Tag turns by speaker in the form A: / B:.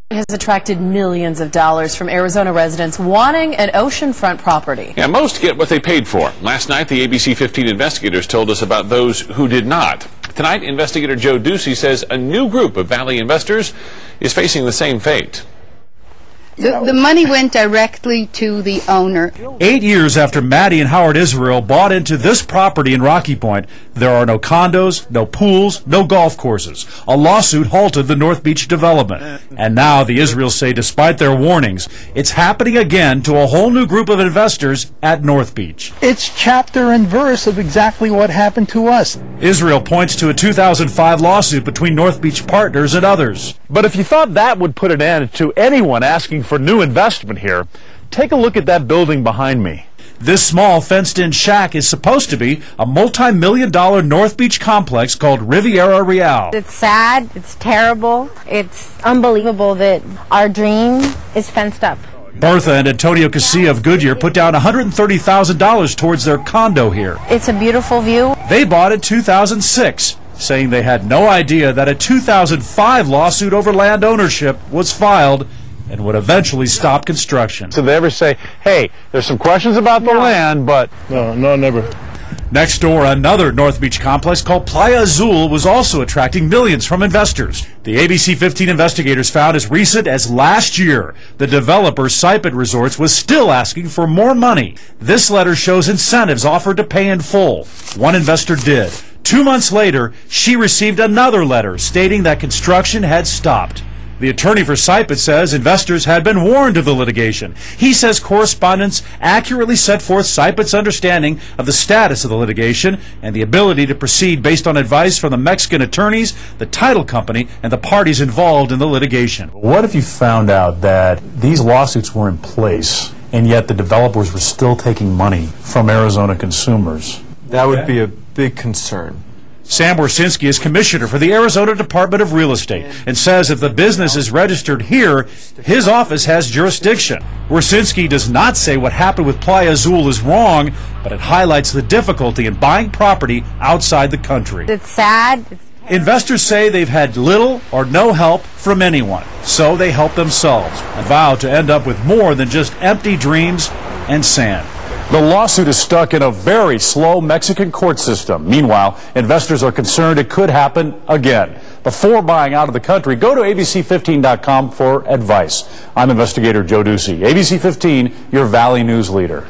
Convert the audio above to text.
A: Has attracted millions of dollars from Arizona residents wanting an oceanfront property.
B: Yeah, most get what they paid for. Last night, the ABC 15 investigators told us about those who did not. Tonight, investigator Joe Ducey says a new group of Valley investors is facing the same fate.
C: The money went directly to the owner.
D: 8 years after Maddie and Howard Israel bought into this property in Rocky Point, there are no condos, no pools, no golf courses. A lawsuit halted the North Beach development. And now the Israels say, despite their warnings, it's happening again to a whole new group of investors at North Beach.
E: It's chapter and verse of exactly what happened to us.
D: Israel points to a 2005 lawsuit between North Beach partners and others.
F: But if you thought that would put an end to anyone asking for new investment here, take a look at that building behind me.
D: This small fenced-in shack is supposed to be a multi-million-dollar North Beach complex called Riviera Real.
G: It's sad, it's terrible, it's unbelievable that our dream is fenced up.
D: Bertha and Antonio Casilla of Goodyear put down $130,000 towards their condo here.
G: It's a beautiful view.
D: They bought in 2006, saying they had no idea that a 2005 lawsuit over land ownership was filed and would eventually stop construction.
F: So they ever say, hey, there's some questions about the land, but...
E: No, never.
D: Next door, another North Beach complex called Playa Azul was also attracting millions from investors. The ABC 15 investigators found as recent as last year, the developer Sipet Resorts was still asking for more money. This letter shows incentives offered to pay in full. One investor did. 2 months later, she received another letter stating that construction had stopped. The attorney for Sipet says investors had been warned of the litigation. He says correspondence accurately set forth Sipet's understanding of the status of the litigation and the ability to proceed based on advice from the Mexican attorneys, the title company, and the parties involved in the litigation.
H: What if you found out that these lawsuits were in place and yet the developers were still taking money from Arizona consumers?
I: That would be a big concern.
D: Sam Wersinski is commissioner for the Arizona Department of Real Estate and says if the business is registered here, his office has jurisdiction. Wersinski does not say what happened with Playa Azul is wrong, but it highlights the difficulty in buying property outside the country.
G: It's sad.
D: Investors say they've had little or no help from anyone, so they help themselves and vow to end up with more than just empty dreams and sand.
H: The lawsuit is stuck in a very slow Mexican court system. Meanwhile, investors are concerned it could happen again. Before buying out of the country, go to abc15.com for advice. I'm investigator Joe Ducey, ABC 15, your Valley News leader.